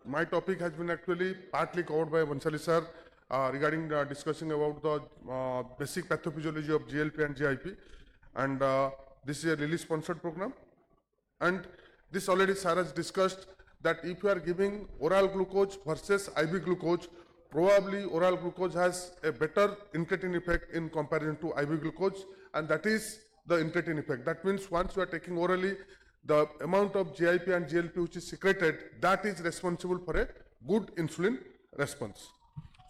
my topic has been actually partly covered by Vansali sir regarding discussing about the basic pathophysiology of GLP and GIP, and this is a Lilly sponsored program. And this already sir has discussed that if you are giving oral glucose versus IV glucose, probably oral glucose has a better incretin effect in comparison to IV glucose, and that is the incretin effect. That means once you are taking orally, the amount of GIP and GLP which is secreted, that is responsible for a good insulin response.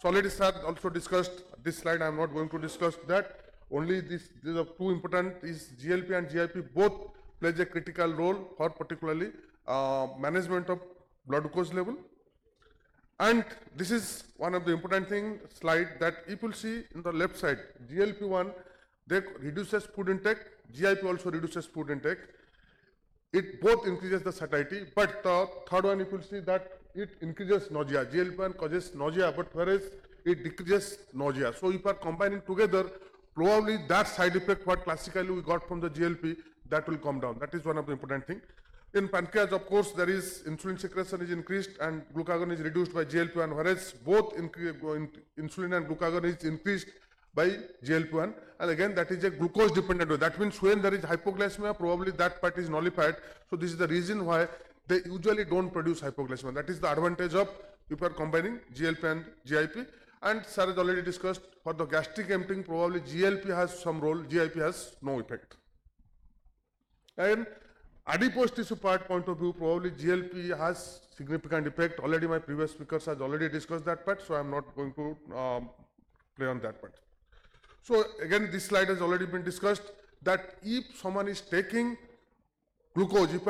So already sir also discussed this slide. I am not going to discuss that. Only these are two important is GLP and GIP both plays a critical role for particularly management of blood glucose level. And this is one of the important thing slide that if you see in the left side, GLP-1 they reduces food intake, GIP also reduces food intake. It both increases the satiety, but the third one, if you see that it increases nausea. GLP-1 causes nausea, but whereas it decreases nausea. So if you are combining together, probably that side effect what classically we got from the GLP, that will come down. That is one of the important thing. In pancreas, of course, there is insulin secretion is increased and glucagon is reduced by GLP-1, whereas both insulin and glucagon is increased by GLP-1, and again that is a glucose dependent way. That means when there is hypoglycemia, probably that part is nullified. So this is the reason why they usually don't produce hypoglycemia. That is the advantage of if you are combining GLP and GIP. And sir has already discussed for the gastric emptying, probably GLP has some role, GIP has no effect. And adipose tissue part point of view, probably GLP has significant effect. Already my previous speakers has already discussed that part, so I am not going to play on that part. So again, this slide has already been discussed that if someone is taking glucose, if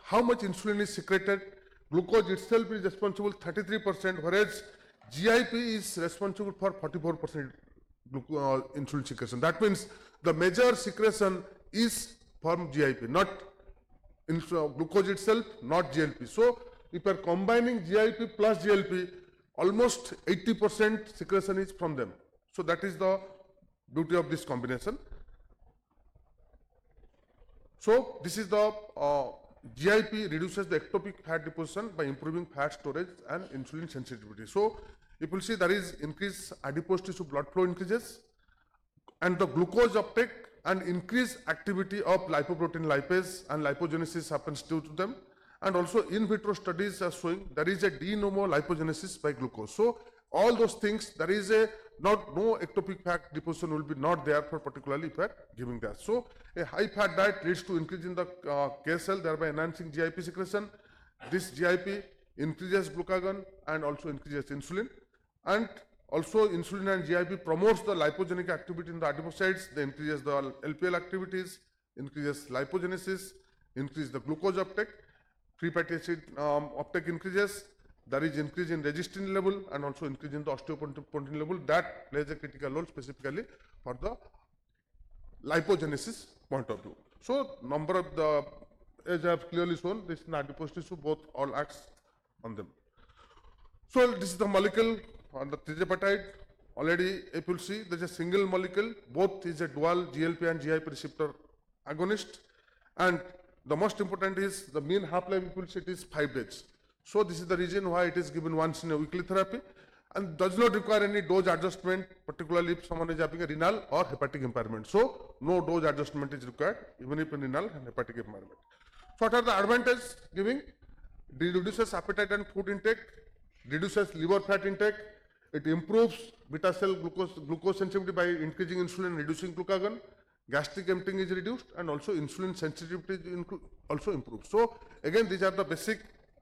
how much insulin is secreted, glucose itself is responsible 33%, whereas GIP is responsible for 44% insulin secretion. That means the major secretion is from GIP, not glucose itself, not GLP. So if you are combining GIP plus GLP, almost 80% secretion is from them. So that is the beauty of this combination. So this is the GIP reduces the ectopic fat deposition by improving fat storage and insulin sensitivity. So you will see there is increased adipose tissue blood flow increases, and the glucose uptake and increased activity of lipoprotein lipase and lipogenesis happens due to them. And also in vitro studies are showing there is a de novo lipogenesis by glucose. So all those things, there is a no ectopic fat deposition will be not there for particularly if giving that. So a high fat diet leads to increase in the KSL, thereby enhancing GIP secretion. This GIP increases glucagon and also increases insulin, and also insulin and GIP promotes the lipogenic activity in the adipocytes. They increases the LPL activities, increases lipogenesis, increase the glucose uptake, free fatty acid uptake increases. There is increase in resistin level and also increase in the osteoprotein level. That plays a critical role specifically for the lipogenesis point of view. So number of the, as I have clearly shown, this is adipose tissue, both all acts on them. So this is the molecule on the Tirzepatide. Already if you see, there is a single molecule, both is a dual GLP and GIP receptor agonist, and the most important is the mean half-life, if you see, it is 5 days. So this is the reason why it is given once in a weekly therapy and does not require any dose adjustment, particularly if someone is having a renal or hepatic impairment. So no dose adjustment is required even if in renal and hepatic impairment. So what are the advantages giving? It reduces appetite and food intake, reduces liver fat intake, it improves beta cell glucose sensitivity by increasing insulin and reducing glucagon, gastric emptying is reduced, and also insulin sensitivity also improves. So again, these are the basic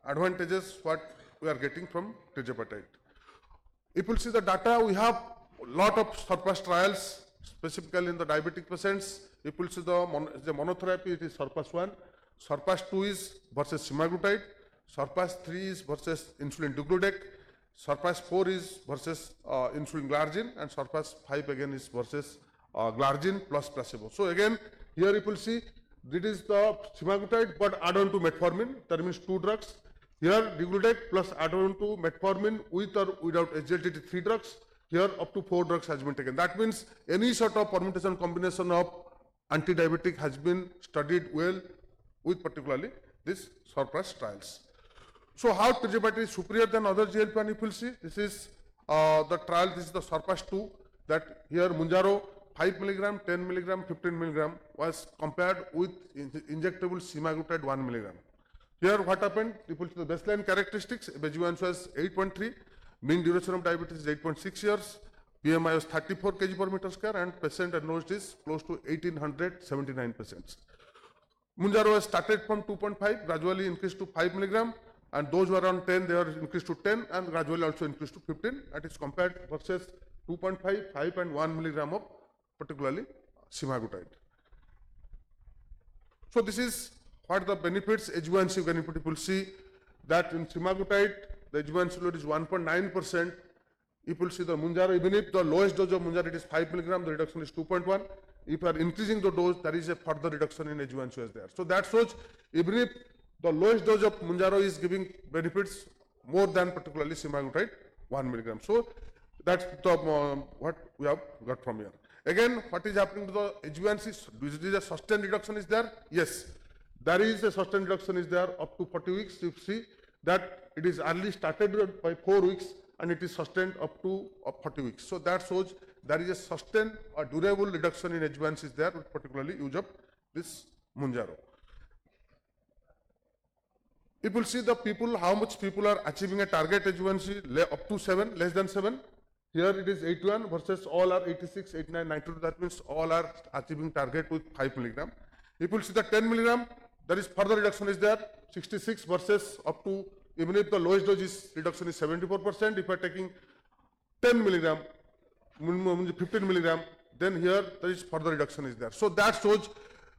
advantages what we are getting from Tirzepatide. If you see the data, we have a lot of SURPASS trials, specifically in the diabetic patients. If you see the monotherapy, it is SURPASS 1, SURPASS 2 is versus semaglutide, SURPASS 3 is versus insulin degludec, SURPASS 4 is versus insulin glargine, and SURPASS 5 again is versus glargine plus placebo. So again, here you will see, this is the semaglutide but add on to metformin, that means 2 drugs. Here degludec plus add on to metformin with or without SGLT 3 drugs. Here up to 4 drugs has been taken. That means any sort of permutation combination of anti-diabetic has been studied well with particularly this SURPASS trials. So how Tirzepatide is superior than other GLP-1, if you will see, this is the trial, this is the SURPASS 2, that here Mounjaro 5 milligram, 10 milligram, 15 milligram was compared with injectable semaglutide 1 milligram. Here what happened, people see the baseline characteristics, BHB1C was 8.3, mean duration of diabetes is 8.6 years, BMI was 34 kg per meter square, and patient acknowledged is close to 1879 patients. Mounjaro was started from 2.5, gradually increased to 5 milligram, and those who are on 10, they are increased to 10, and gradually also increased to 15. That is compared versus 2.5, 5, and 1 milligram of particularly semaglutide. So this is what the benefits, HbA1c benefit. People see that in semaglutide, the HbA1c load is 1.9%. If you see the Mounjaro, even if the lowest dose of Mounjaro it is 5 milligram, the reduction is 2.1. If you are increasing the dose, there is a further reduction in HbA1c as there. So that shows even if the lowest dose of Mounjaro is giving benefits more than particularly semaglutide 1 milligram. So that's the what we have got from here. Again, what is happening to the HbA1c? Is a sustained reduction is there? Yes, there is a sustained reduction is there up to 40 weeks. You see that it is early started by 4 weeks and it is sustained up to 40 weeks. So that shows there is a sustained or durable reduction in HbA1c is there, with particularly use of this Mounjaro. If you see the people, how much people are achieving a target HbA1c up to 7, less than 7. Here it is 81 versus all are 86, 89, 92. That means all are achieving target with 5 milligram. If you see the 10 milligram, there is further reduction is there, 66 versus up to, even if the lowest dose is reduction is 74%. If you are taking 10 milligram, 15 milligram, then here there is further reduction is there. So that shows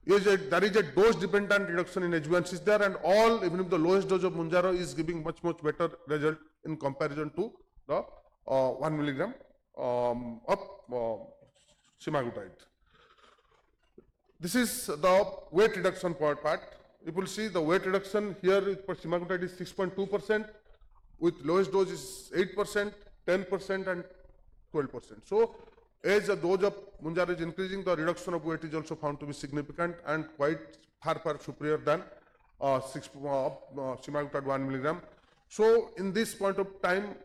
there is a dose dependent reduction in HbA1c is there, and all, even if the lowest dose of Mounjaro is giving much better result in comparison to the 1 milligram of semaglutide. This is the weight reduction part. You will see the weight reduction here for semaglutide is 6.2%, with lowest dose is 8%, 10% and 12%. So as the dose of Mounjaro is increasing, the reduction of weight is also found to be significant and quite far superior than semaglutide 1 milligram. So in this point of time,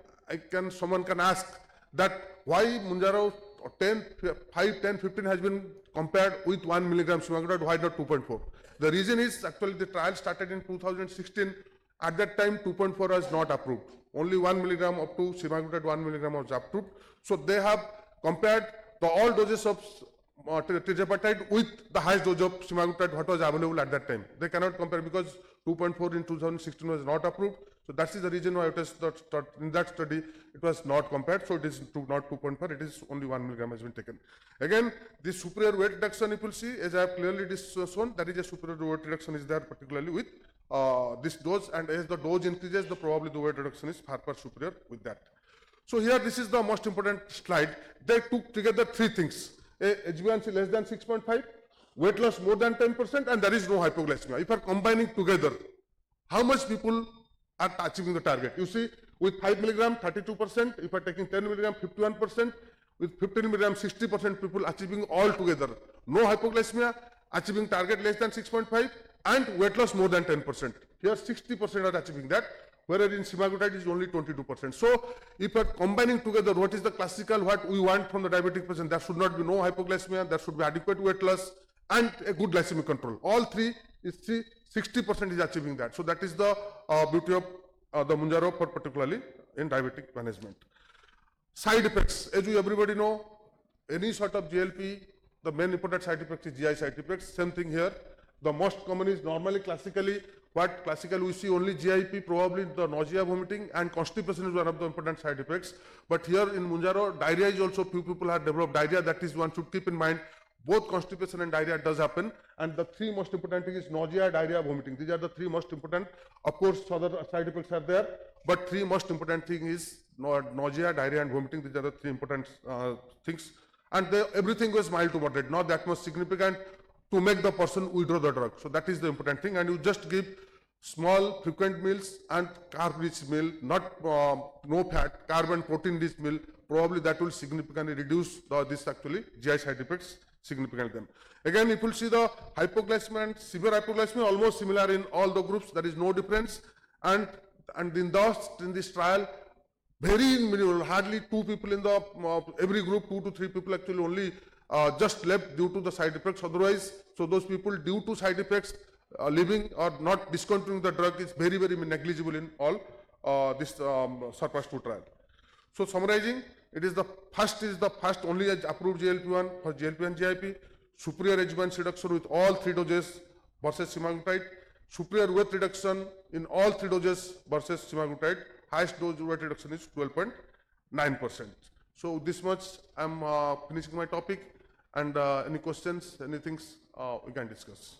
someone can ask that why Mounjaro 5, 10, 15 has been compared with 1 milligram semaglutide, why not 2.4? The reason is actually the trial started in 2016. At that time 2.4 was not approved. Only 1 milligram up to semaglutide 1 milligram was approved. So they have compared the all doses of Tirzepatide with the highest dose of semaglutide what was available at that time. They cannot compare because 2.4 in 2016 was not approved. So that is the reason why it is in that study it was not compared. So it is not 2.4, it is only 1 milligram has been taken. Again, this superior weight reduction, if you see, as I have clearly shown, that is a superior weight reduction is there, particularly with this dose, and as the dose increases, probably the weight reduction is far superior with that. So here this is the most important slide. They took together three things: HbA1c less than 6.5, weight loss more than 10%, and there is no hypoglycemia. If you are combining together, how much people are achieving the target? You see, with 5 milligram 32%, if you are taking 10 milligram 51%, with 15 milligram 60% people achieving all together. No hypoglycemia, achieving target less than 6.5, and weight loss more than 10%. Here 60% are achieving that, whereas in semaglutide is only 22%. So if you are combining together, what is the classical, what we want from the diabetic patient? There should not be no hypoglycemia, there should be adequate weight loss and a good glycemic control. All three is 60% is achieving that. So that is the beauty of the Mounjaro, for particularly in diabetic management. Side effects, as you everybody know, any sort of GLP, the main important side effect is GI side effects. Same thing here. The most common is normally classically, what classically we see only GIP, probably the nausea, vomiting, and constipation is one of the important side effects. But here in Mounjaro, diarrhea is also, few people have developed diarrhea. That is one should keep in mind. Both constipation and diarrhea does happen, and the three most important thing is nausea, diarrhea, vomiting. These are the three most important. Of course, other side effects are there, but three most important thing is nausea, diarrhea, and vomiting. These are the three important things, and everything was mild to moderate, not that much significant to make the person withdraw the drug. So that is the important thing, and you just give small frequent meals and carb-rich meal, not no fat, carb and protein-rich meal. Probably that will significantly reduce this actually GI side effects significantly. Then again, if you see the hypoglycemia and severe hypoglycemia, almost similar in all the groups. There is no difference, and and in this trial, very minimal, hardly 2 people in the every group, 2 to 3 people actually only just left due to the side effects. Otherwise, so those people due to side effects leaving or not discontinuing the drug is very negligible in all this SURPASS 2 trial. So summarizing, it is the first only approved GLP-1 for GLP-1 GIP, superior adjuvant reduction with all 3 doses versus semaglutide, superior weight reduction in all 3 doses versus semaglutide, highest dose weight reduction is 12.9%. So this much I am finishing my topic, and any questions, anything we can discuss.